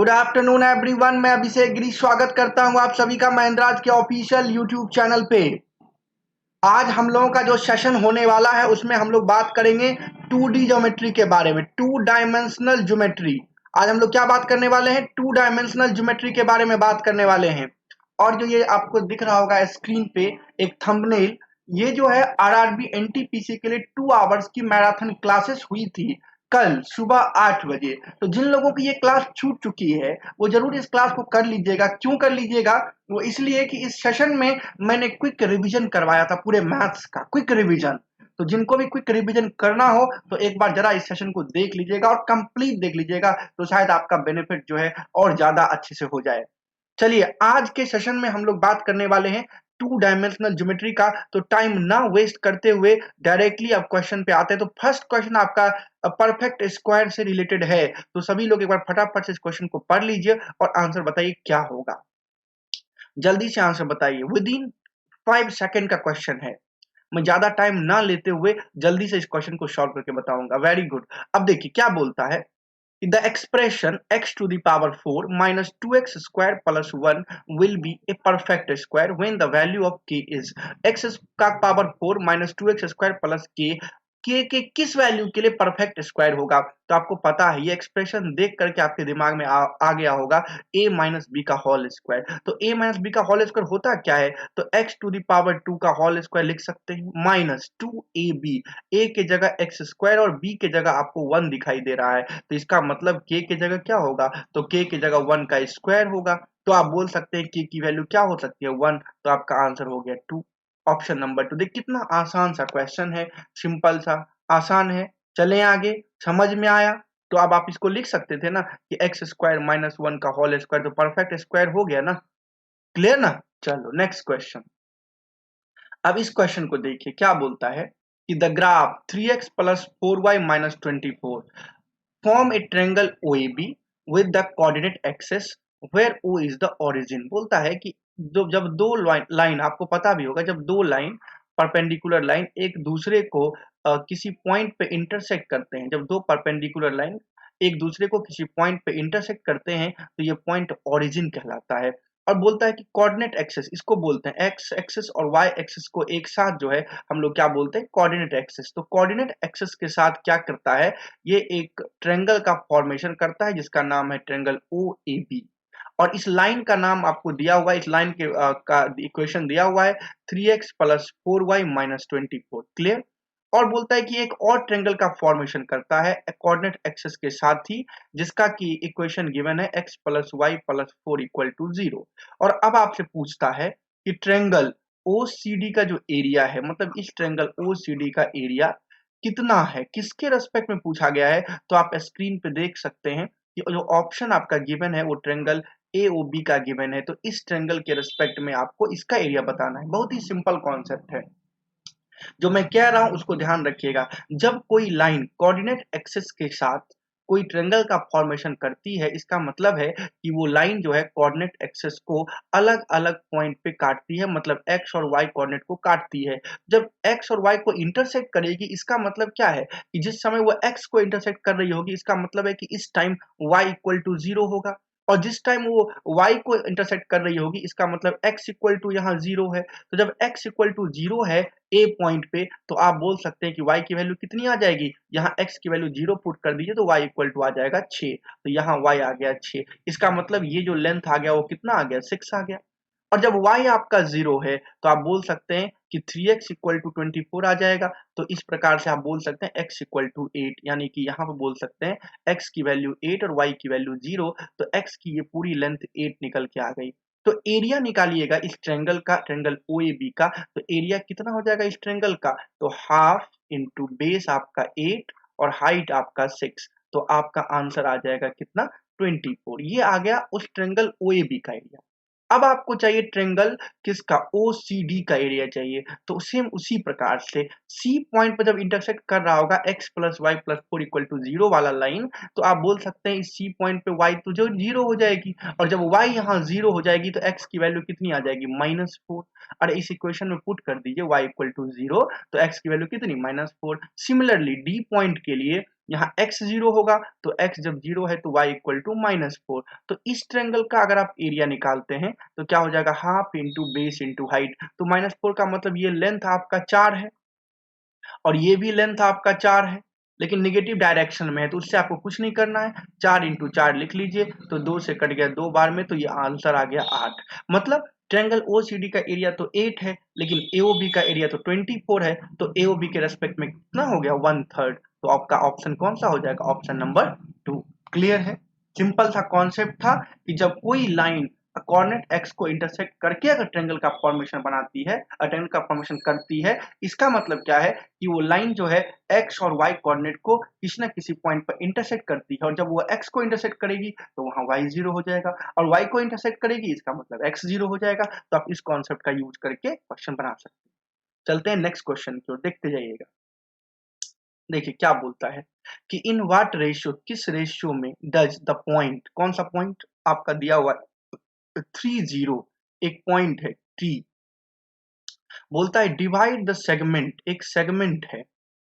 Good afternoon everyone. मैं अभिषेक गिरी स्वागत करता हूं आप सभी का महेंद्राज के ऑफिशियल यूट्यूब चैनल पे। आज हम लोगों का जो सेशन होने वाला है उसमें हम लोग बात करेंगे 2D ज्योमेट्री के बारे में, टू डायमेंशनल ज्योमेट्री। आज हम लोग क्या बात करने वाले हैं? टू डायमेंशनल ज्योमेट्री के बारे में बात करने वाले हैं। और जो ये आपको दिख रहा होगा स्क्रीन पे एक थंबनेल, ये जो है आरआरबी एनटीपीसी के लिए 2 आवर्स की मैराथन क्लासेस हुई थी कल सुबह 8 बजे। तो जिन लोगों की ये क्लास छूट चुकी है वो जरूर इस क्लास को कर लीजिएगा। क्यों कर लीजिएगा? वो इसलिए कि इस सेशन में मैंने क्विक रिवीजन करवाया था, पूरे मैथ्स का क्विक रिवीजन। तो जिनको भी क्विक रिवीजन करना हो तो एक बार जरा इस सेशन को देख लीजिएगा और कंप्लीट देख लीजिएगा, तो शायद आपका बेनिफिट जो है और ज्यादा अच्छे से हो जाए। चलिए, आज के सेशन में हम लोग बात करने वाले हैं टू डायमेंशनल ज्योमेट्री का। तो टाइम ना वेस्ट करते हुए डायरेक्टली अब क्वेश्चन पे आते हैं। तो फर्स्ट क्वेश्चन आपका परफेक्ट स्क्वायर से रिलेटेड है। तो सभी लोग एक बार फटाफट से इस क्वेश्चन को पढ़ लीजिए और आंसर बताइए क्या होगा। जल्दी से आंसर बताइए, विद इन 5 सेकेंड का क्वेश्चन है। मैं ज्यादा टाइम ना लेते हुए जल्दी से इस क्वेश्चन को सॉल्व करके बताऊंगा। Very good. अब देखिए क्या बोलता है। The expression x to the power 4 minus 2x square plus 1 will be a perfect square when the value of k is x का power 4 minus 2x square plus k के किस वैल्यू के लिए परफेक्ट स्क्वायर होगा। तो आपको पता है ये एक्सप्रेशन देख करके आपके दिमाग में आ गया होगा a माइनस बी का होल स्क्वायर। तो a माइनस बी का होल स्क्वायर होता क्या है? तो x टू दी पावर 2 का होल स्क्वायर लिख सकते हैं माइनस 2ab। a के जगह x स्क्वायर और b के जगह आपको 1 दिखाई दे रहा है, तो इसका मतलब k के जगह क्या होगा? तो k के जगह 1 का स्क्वायर होगा। तो आप बोल सकते हैं k की वैल्यू क्या हो सकती है? 1। तो आपका आंसर हो गया 2, ऑप्शन नंबर 2। देख कितना आसान सा क्वेश्चन है, सिंपल सा, आसान है। चलें आगे, समझ में आया? तो अब आप इसको लिख सकते थे ना कि एक्स स्क्वायर माइनस 1 का होल स्क्वायर, तो परफेक्ट स्क्वायर हो गया ना। क्लियर ना? चलो नेक्स्ट क्वेश्चन। अब इस क्वेश्चन को देखिए क्या बोलता है कि the graph 3x plus 4y minus 24 form a triangle OAB with the coordinate axis where O is the origin. बोलता है कि जब दो लाइन, आपको पता भी होगा, जब दो लाइन परपेंडिकुलर लाइन एक दूसरे को किसी पॉइंट पे इंटरसेक्ट करते हैं, जब दो परपेंडिकुलर लाइन एक दूसरे को किसी पॉइंट पे इंटरसेक्ट करते हैं तो ये पॉइंट ओरिजिन कहलाता है। और बोलता है कि कोऑर्डिनेट एक्सिस, इसको बोलते हैं एक्स एक्सिस और वाई एक्सिस को एक साथ जो है हम लोग क्या बोलते हैं? Coordinate axis. तो कोऑर्डिनेट एक्सिस के साथ क्या करता है? ये एक ट्रायंगल का फॉर्मेशन करता है जिसका नाम है ट्रायंगल OAB। और इस लाइन का नाम आपको दिया हुआ है, इस लाइन के का इक्वेशन दिया हुआ है 3x plus 4y minus 24। Clear? और बोलता है कि एक और ट्रायंगल का फॉर्मेशन करता है कोऑर्डिनेट एक्सिस के साथ ही, जिसका की इक्वेशन गिवन है x plus Y plus 4 equal to 0। और अब आपसे पूछता है कि ट्रायंगल OCD का जो एरिया है, मतलब इस ट्रायंगल OCD का एरिया कितना है, किसके रेस्पेक्ट में पूछा गया है। तो आप स्क्रीन पे देख सकते हैं कि जो ऑप्शन आपका गिवन है वो ट्रायंगल AOB का गिवन है। तो इस ट्रायंगल के रेस्पेक्ट में आपको इसका एरिया बताना है। बहुत ही सिंपल कॉन्सेप्ट है, जो मैं कह रहा हूं उसको ध्यान रखिएगा। जब कोई लाइन कोऑर्डिनेट एक्सिस के साथ कोई ट्रायंगल का फॉर्मेशन करती है, इसका मतलब है कि वो लाइन जो है कोऑर्डिनेट एक्सिस को अलग अलग पॉइंट पे काटती है, मतलब एक्स और वाई कोऑर्डिनेट को काटती है। जब एक्स और वाई को इंटरसेक्ट करेगी, इसका मतलब क्या है कि जिस समय वो एक्स को इंटरसेक्ट कर रही होगी, इसका मतलब है कि इस टाइम वाई इक्वल टू 0 होगा। और जिस टाइम वो y को इंटरसेक्ट कर रही होगी, इसका मतलब x इक्वल टू यहाँ 0 है। तो जब x इक्वल टू 0 है a पॉइंट पे, तो आप बोल सकते हैं कि y की वैल्यू कितनी आ जाएगी? यहाँ x की वैल्यू 0 पुट कर दीजिए तो y इक्वल टू आ जाएगा 6। तो यहाँ y आ गया 6। इसका मतलब ये जो लेंथ आ गया वो कितना आ गया? 6 आ गया। और जब y आपका 0 है तो आप बोल सकते हैं कि 3x इक्वल टू 24 आ जाएगा। तो इस प्रकार से आप बोल सकते हैं x इक्वल टू 8, यानी कि यहाँ पे बोल सकते हैं x की वैल्यू 8 और y की वैल्यू 0। तो x की ये पूरी लेंथ 8 निकल के आ गई। तो एरिया निकालिएगा इस ट्रायंगल का, ट्रायंगल OAB का। तो एरिया कितना हो जाएगा इस ट्रायंगल का? तो हाफ इंटू बेस आपका 8 और हाइट आपका 6। तो आपका आंसर आ जाएगा कितना? 24। ये आ गया उस ट्रायंगल OAB का एरिया। अब आपको चाहिए ट्रायंगल किसका? OCD का एरिया चाहिए। तो सेम उसी प्रकार से C पॉइंट पर जब इंटरसेक्ट कर रहा होगा x plus Y plus 4 equal to 0 वाला लाइन, तो आप बोल सकते हैं इस C पॉइंट पे y तो जो 0 हो जाएगी, और जब y यहाँ 0 हो जाएगी तो x की वैल्यू कितनी आ जाएगी? -4। अरे इस इक्वेशन में पुट कर दीजिए y इक्वल टू 0, तो x की वैल्यू कितनी? -4। सिमिलरली D पॉइंट के लिए यहाँ x 0 होगा तो x जब 0 है तो y इक्वल टू -4। तो इस ट्रायंगल का अगर आप एरिया निकालते हैं तो क्या हो जाएगा, half into base into height. तो -4 का मतलब ये लेंथ आपका 4 है और ये भी लेंथ आपका 4 है, लेकिन निगेटिव डायरेक्शन में है तो उससे आपको कुछ नहीं करना है। 4 इंटू 4 लिख लीजिए, तो 2 से कट गया 2 बार में, तो ये आंसर आ गया 8। मतलब ट्रायंगल ओसीडी का एरिया तो 8 है, लेकिन एओबी का एरिया तो 24 है, तो एओबी के रेस्पेक्ट में कितना हो गया, 1/3। तो आपका ऑप्शन कौन सा हो जाएगा, ऑप्शन नंबर 2। क्लियर है, सिंपल सा कॉन्सेप्ट था कि जब कोई लाइन कोऑर्डिनेट एक्स को इंटरसेक्ट करके अगर ट्रायंगल का फॉर्मेशन बनाती है, ट्रायंगल का फॉर्मेशन करती है, इसका मतलब क्या है कि वो लाइन जो है एक्स और वाई कोऑर्डिनेट को किसी ना किसी पॉइंट पर इंटरसेक्ट करती है, और जब वो एक्स को इंटरसेक्ट करेगी तो वहां वाई 0 हो जाएगा, और वाई को इंटरसेक्ट करेगी इसका मतलब एक्स 0 हो जाएगा। तो आप इस कॉन्सेप्ट का यूज करके क्वेश्चन बना सकते हैं। चलते हैं नेक्स्ट क्वेश्चन की ओर, देखते जाइएगा। देखिए क्या बोलता है कि इन व्हाट रेशियो, किस रेशियो में डज द पॉइंट, कौन सा पॉइंट आपका दिया हुआ 30, एक पॉइंट है टी, बोलता है डिवाइड द सेगमेंट, एक सेगमेंट है,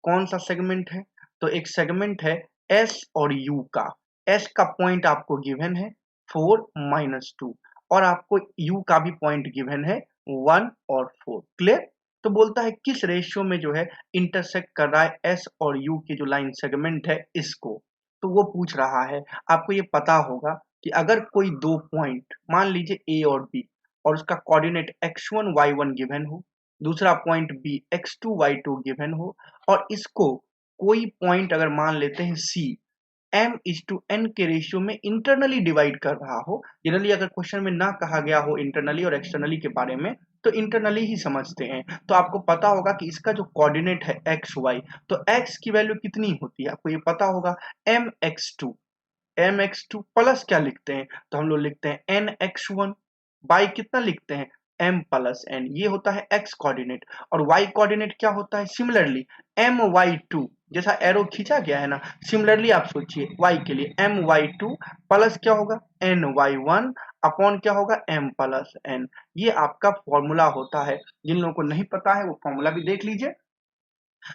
कौन सा सेगमेंट है, तो एक सेगमेंट है एस और यू का। एस का पॉइंट आपको गिवन है 4-2 और आपको यू का भी पॉइंट गिवन है 1 और 4। क्लियर। तो बोलता है किस रेशियो में जो है इंटरसेक्ट कर रहा है एस और यू की जो लाइन सेगमेंट है इसको। तो वो पूछ रहा है, आपको ये पता होगा कि अगर कोई दो पॉइंट मान लीजिए ए और बी और उसका कोऑर्डिनेट x1 y1 गिवन हो, दूसरा point B x2 y2 given हो, और इसको कोई पॉइंट अगर मान लेते हैं सी m/n के रेशियो में इंटरनली डिवाइड कर रहा हो। जनरली अगर क्वेश्चन में ना कहा गया हो इंटरनली और एक्सटर्नली के बारे में तो इंटरनली ही समझते हैं। तो आपको पता होगा कि इसका जो कोऑर्डिनेट है एक्स वाई, तो x की वैल्यू कितनी होती है आपको ये पता होगा, mx2 प्लस क्या लिखते हैं, तो हम लोग लिखते हैं nx1 बाई कितना लिखते हैं m प्लस n, ये होता है x कोऑर्डिनेट। और y कोऑर्डिनेट क्या होता है, सिमिलरली my2, जैसा एरो खींचा गया है ना, सिमिलरली आप सोचिए y के लिए my2 प्लस क्या होगा ny1 अपॉन क्या होगा m प्लस n। ये आपका फॉर्मूला होता है, जिन लोगों को नहीं पता है वो फॉर्मूला भी देख लीजिए।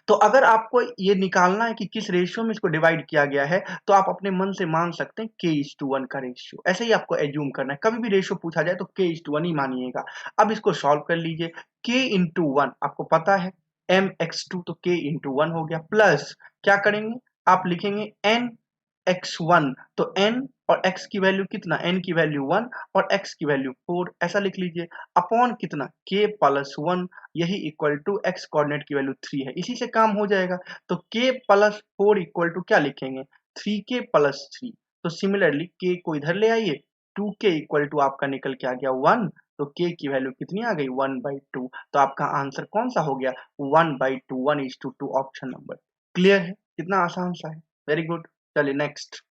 तो अगर आपको ये निकालना है कि किस रेशियो में इसको डिवाइड किया गया है, तो आप अपने मन से मान सकते हैं k/1 का रेशियो, ऐसे ही आपको एज्यूम करना है। कभी भी रेशियो पूछा जाए तो k/1 ही मानिएगा। अब इसको सॉल्व कर लीजिए, k/1 आपको पता है mx2, तो k/1 हो गया, प्लस क्या करेंगे आप लिखेंगे nx1, तो n और x की वैल्यू कितना, n की वैल्यू 1 और x की वैल्यू 4, ऐसा लिख लीजिए, अपॉन कितना k प्लस 1, यही इक्वल टू x कोऑर्डिनेट की वैल्यू 3 है, इसी से काम हो जाएगा। तो k प्लस 4 इक्वल टू क्या लिखेंगे 3k प्लस 3। तो सिमिलरली k को इधर ले आइए, 2k इक्वल टू आपका निकल के आ गया 1, तो k की वैल्यू कितनी आ गई 1/2। तो आपका आंसर कौन सा हो गया 1/2, 1:2, ऑप्शन नंबर। क्लियर है, कितना आसान सा है, वेरी गुड। चलिए नेक्स्ट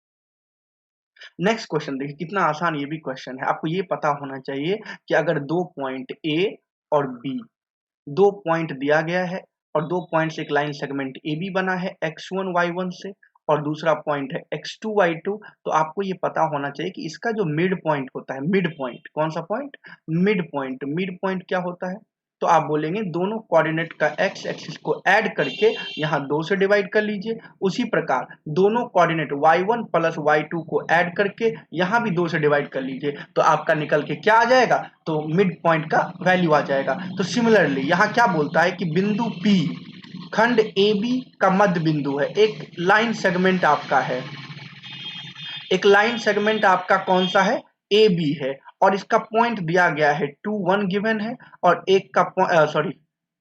क्वेश्चन देखिए, कितना आसान ये भी क्वेश्चन है। आपको ये पता होना चाहिए कि अगर दो पॉइंट ए और बी, दो पॉइंट दिया गया है और दो पॉइंट से एक लाइन सेगमेंट ए बी बना है x1 y1 से, और दूसरा पॉइंट है x2 y2, तो आपको ये पता होना चाहिए कि इसका जो मिड पॉइंट होता है, मिड पॉइंट कौन सा पॉइंट, मिड पॉइंट क्या होता है, तो आप बोलेंगे दोनों कोऑर्डिनेट का x एक्सिस को ऐड करके यहाँ 2 से डिवाइड कर लीजिए। उसी प्रकार दोनों कोऑर्डिनेट y1 प्लस y2 को ऐड करके यहाँ भी 2 से डिवाइड कर लीजिए, तो आपका निकल के क्या आ जाएगा, तो मिड पॉइंट का वैल्यू आ जाएगा। तो सिमिलरली यहाँ क्या बोलता है कि बिंदु P खंड AB का मध्य बिंदु है, एक लाइन सेगमेंट आपका है, एक लाइन सेगमेंट आपका कौन सा है ए बी है, और इसका पॉइंट दिया गया है 2 1 गिवन है, और एक का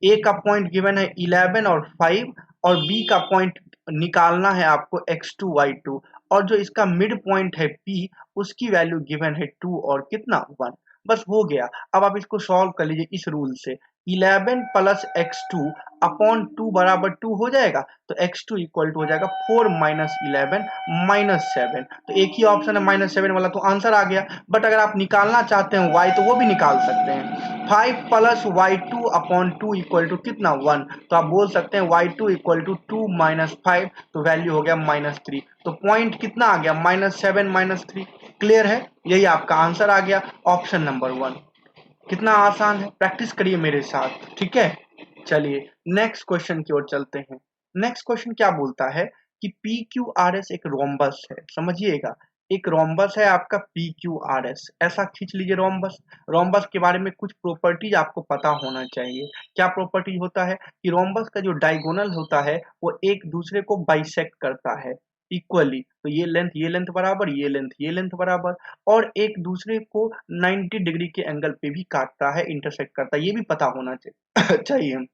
ए का पॉइंट गिवन है 11 और 5, और बी का पॉइंट निकालना है आपको x2 y2, और जो इसका मिड पॉइंट है p उसकी वैल्यू गिवन है 2 और कितना 1। बस हो गया। अब आप इसको सॉल्व कर लीजिए इस रूल से, 11 प्लस x2 अपॉन 2 बराबर 2 हो जाएगा, तो x2 इक्वल टू हो जाएगा 4 माइनस 11 माइनस 7। तो एक ही ऑप्शन है -7 वाला, तो आंसर आ गया। बट अगर आप निकालना चाहते हैं y, तो वो भी निकाल सकते हैं, 5 plus y2 upon 2 equal to कितना 1, तो आप बोल सकते हैं y2 इक्वल टू 2 माइनस 5, तो वैल्यू हो गया -3। तो पॉइंट कितना आ गया -7 -3। क्लियर है, यही आपका आंसर आ गया, ऑप्शन नंबर 1। कितना आसान है, प्रैक्टिस करिए मेरे साथ, ठीक है। चलिए नेक्स्ट क्वेश्चन की ओर चलते हैं। नेक्स्ट क्वेश्चन क्या बोलता है कि पी क्यू आर एस एक रोम्बस है, समझिएगा, एक रोम्बस है आपका पी क्यू आर एस, ऐसा खींच लीजिए रोम्बस। रोम्बस के बारे में कुछ प्रॉपर्टीज आपको पता होना चाहिए। क्या प्रॉपर्टी होता है कि रोम्बस का जो डायगोनल होता है वो एक दूसरे को बाइसेक्ट करता है इक्वली, तो ये लेंथ बराबर, ये लेंथ बराबर, और एक दूसरे को 90 डिग्री के एंगल पे भी काटता है, इंटरसेक्ट करता है, ये भी पता होना चाहिए।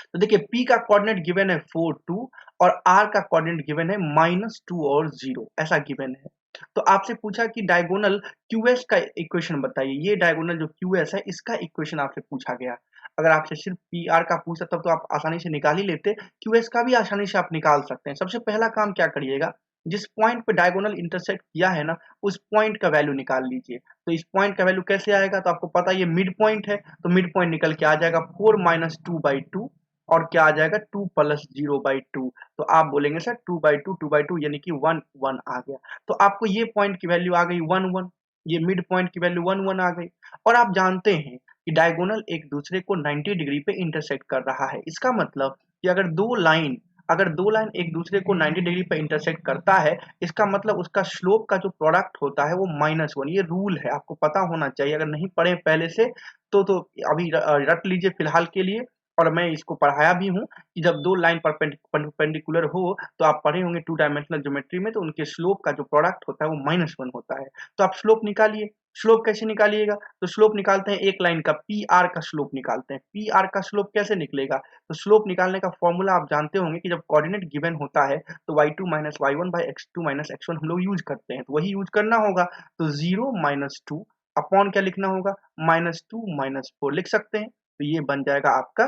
तो देखिए P का कोऑर्डिनेट गिवन है 4 2 और R का कोऑर्डिनेट गिवन है -2 और 0, ऐसा गिवन है। तो आपसे पूछा कि डायगोनल QS का इक्वेशन बताइए, ये डायगोनल जो QS है इसका इक्वेशन आपसे पूछा गया। अगर आपसे सिर्फ PR का पूछा तब तो आप आसानी से निकाल ही लेते, QS का भी आसानी से आप निकाल सकते हैं। सबसे पहला काम क्या करिएगा, जिस पॉइंट पे डायगोनल इंटरसेक्ट किया है ना, उस पॉइंट का वैल्यू निकाल लीजिए। तो इस पॉइंट का वैल्यू कैसे आएगा, तो आपको पता है ये मिड पॉइंट है, तो मिड पॉइंट निकल के आ जाएगा 4 - 2/2 और क्या आ जाएगा 2 + 0/2। तो आप बोलेंगे सर 2/2 यानी कि 1 1 आ गया। तो आपको ये पॉइंट की वैल्यू आ गई 1 1, ये मिड पॉइंट की वैल्यू 1 1 आ गई। और आप जानते हैं कि डायगोनल एक दूसरे को 90 डिग्री पे इंटरसेक्ट कर रहा है। इसका मतलब कि अगर दो लाइन एक दूसरे को 90 डिग्री पे इंटरसेक्ट करता है, इसका मतलब उसका स्लोप का जो प्रोडक्ट होता है वो -1। ये रूल है, आपको पता होना चाहिए। अगर नहीं पढ़े पहले से तो अभी रट लीजिए फिलहाल के लिए। और मैं इसको पढ़ाया भी हूँ कि जब दो लाइन परपेंडिकुलर हो तो आप पढ़े होंगे 2 डायमेंशनल ज्योमेट्री में, तो उनके स्लोप का जो प्रोडक्ट होता है वो -1 होता है। तो आप स्लोप निकालिए। स्लोप कैसे निकालिएगा, तो स्लोप निकालते हैं एक लाइन का पी आर का स्लोप निकालते हैं। पी आर का स्लोप कैसे निकलेगा, तो स्लोप निकालने का फॉर्मूला आप जानते होंगे कि जब कोऑर्डिनेट गिवन होता है तो y2 - y1 x2 - x1 हम लोग यूज करते हैं, तो वही यूज करना होगा। तो 0 - 2 अपॉन क्या लिखना होगा, -2 - 4 लिख सकते हैं। तो ये बन जाएगा आपका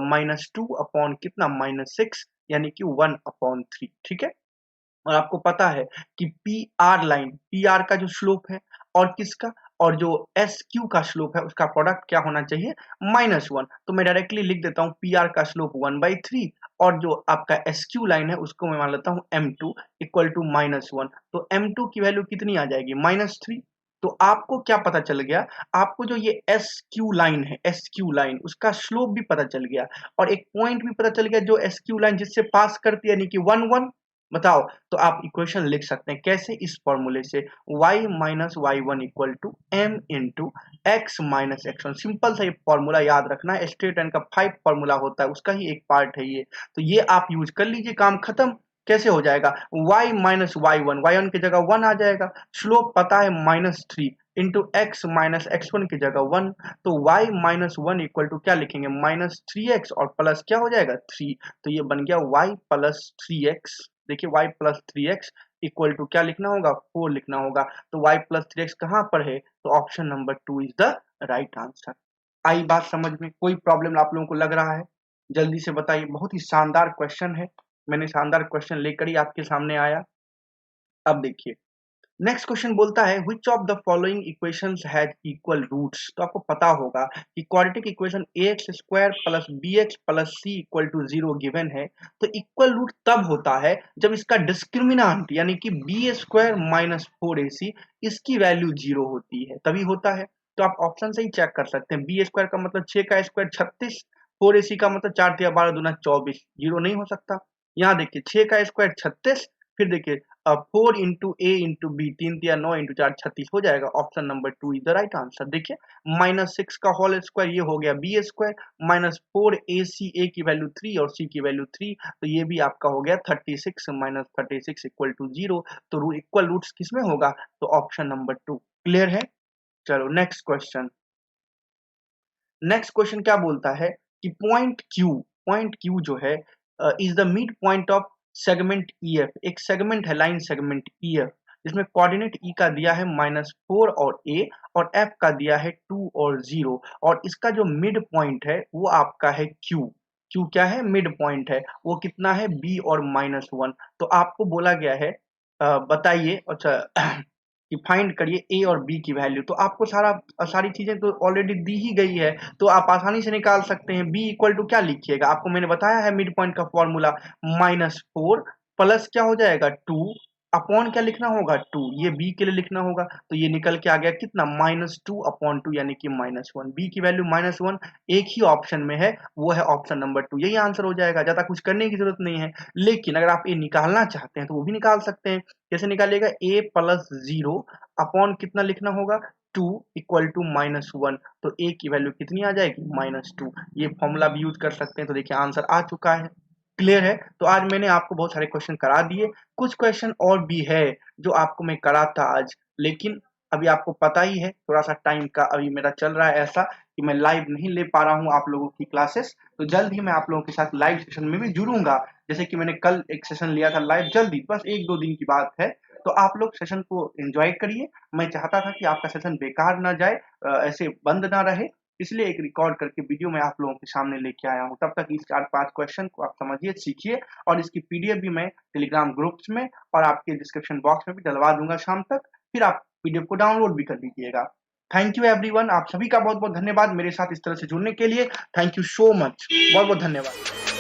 -2 अपॉन कितना, -6, यानी कि 1/3। ठीक है। और आपको पता है कि पी आर का जो स्लोप है और किसका, और जो एस क्यू का स्लोप है उसका प्रोडक्ट क्या होना चाहिए, -1। तो मैं डायरेक्टली लिख देता हूँ पी आर का स्लोप 1/3 और जो आपका एस क्यू लाइन है उसको मैं मान लेता हूँ m2 इक्वल टू -1। तो m2 की वैल्यू कितनी आ जाएगी, -3। तो आपको क्या पता चल गया, आपको जो ये एस क्यू लाइन है, एस क्यू लाइन उसका स्लोप भी पता चल गया और एक पॉइंट भी पता चल गया जो एस क्यू लाइन जिससे पास करती है, यानी कि 1 1। बताओ, तो आप इक्वेशन लिख सकते हैं कैसे, इस फॉर्मूले से y - y1 equal to m into x - x1। Simple सा ये फॉर्मूला याद रखना है, स्ट्रेट लाइन का 5 फॉर्मूला होता है, उसका ही एक पार्ट है ये। तो ये आप यूज कर लीजिए, काम खत्म। कैसे हो जाएगा, y - y1 की जगह 1 आ जाएगा, स्लोप पता है -3 इंटू x - x1 की जगह 1। तो y - 1 इक्वल टू क्या लिखेंगे, -3x और प्लस क्या हो जाएगा 3। तो ये बन गया y + 3x। देखिए y + 3x इक्वल टू क्या लिखना होगा, 4 लिखना होगा। तो y + 3x कहाँ पर है, तो option number 2 is the right answer. आई बात समझ में, कोई प्रॉब्लम आप लोगों को लग रहा है, जल्दी से बताइए। बहुत ही शानदार क्वेश्चन है, मैंने शानदार क्वेश्चन लेकर ही आपके सामने आया। अब देखिए नेक्स्ट क्वेश्चन बोलता है which of the following equations has equal roots. तो आपको पता होगा कि quadratic equation ax² + bx + c = 0 given है। तो इक्वल रूट तब होता है जब इसका डिस्क्रिमिनेंट यानी कि b² - 4ac इसकी वैल्यू 0 होती है, तभी होता है। तो आप ऑप्शन से ही चेक कर सकते हैं, b² का मतलब 6 का स्क्वायर 36, 4ac का मतलब 4 × 12 × 24, 0 नहीं हो सकता। यहाँ देखिए 6 का स्क्वायर 36, फिर देखिए 4 इंटू ए इंटू बी, 3 × 9 × 4 36 हो जाएगा। Option number 2 is the right answer. देखिए -6 का होल स्क्वायर ये हो गया बी स्क्वायर, -4 ए सी, ए की वैल्यू 3 और सी की वैल्यू 3, तो ये भी आपका हो गया 36 - 36 इक्वल टू 0। तो इक्वल रूट्स किसमें होगा, तो ऑप्शन नंबर 2। क्लियर है। चलो नेक्स्ट क्वेश्चन। नेक्स्ट क्वेश्चन क्या बोलता है कि पॉइंट क्यू जो है is the mid point of segment EF. एक सेगमेंट है, लाइन सेगमेंट ईएफ, जिसमें कोऑर्डिनेट ई का दिया है -4 और ए और एफ का दिया है 2 और 0, और इसका जो मिड पॉइंट है वो आपका है क्यू। क्यू क्या है, मिड पॉइंट है, वो कितना है बी और -1। तो आपको बोला गया है बताइए, अच्छा कि फाइंड करिए ए और बी की वैल्यू। तो आपको सारी चीजें तो ऑलरेडी दी ही गई है, तो आप आसानी से निकाल सकते हैं। बी इक्वल टू क्या लिखिएगा, आपको मैंने बताया है मिड पॉइंट का फॉर्मूला, -4 प्लस क्या हो जाएगा 2 अपॉन क्या लिखना होगा 2, ये b के लिए लिखना होगा, तो ये निकल के आ गया कितना -2/2 यानी कि -1। b की वैल्यू -1 एक ही ऑप्शन में है, वो है ऑप्शन नंबर 2, यही आंसर हो जाएगा, ज्यादा कुछ करने की जरूरत नहीं है। लेकिन अगर आप ये निकालना चाहते हैं तो वो भी निकाल सकते हैं। कैसे निकालिएगा, a + 0 अपॉन कितना लिखना होगा 2 = -1, तो a की वैल्यू कितनी आ जाएगी -2। ये फॉर्मूला भी यूज कर सकते हैं। तो देखिए आंसर आ चुका है, क्लियर है। तो आज मैंने आपको बहुत सारे क्वेश्चन करा दिए, कुछ क्वेश्चन और भी है जो आपको मैं कराता आज, लेकिन अभी आपको पता ही है थोड़ा सा टाइम का अभी मेरा चल रहा है ऐसा कि मैं लाइव नहीं ले पा रहा हूँ आप लोगों की क्लासेस। तो जल्द ही मैं आप लोगों के साथ लाइव सेशन में भी जुड़ूंगा, जैसे कि मैंने कल एक सेशन लिया था लाइव, जल्दी बस 1-2 दिन की बात है। तो आप लोग सेशन को एंजॉय करिए। मैं चाहता था कि आपका सेशन बेकार ना जाए, ऐसे बंद ना रहे, इसलिए एक रिकॉर्ड करके वीडियो मैं आप लोगों के सामने लेके आया हूँ। तब तक इस 4-5 क्वेश्चन को आप समझिए, सीखिए, और इसकी पीडीएफ भी मैं टेलीग्राम ग्रुप्स में और आपके डिस्क्रिप्शन बॉक्स में भी डलवा दूंगा शाम तक, फिर आप पीडीएफ को डाउनलोड भी कर लीजिएगा। थैंक यू एवरीवन, आप सभी का बहुत बहुत धन्यवाद मेरे साथ इस तरह से जुड़ने के लिए। थैंक यू सो मच, बहुत बहुत धन्यवाद।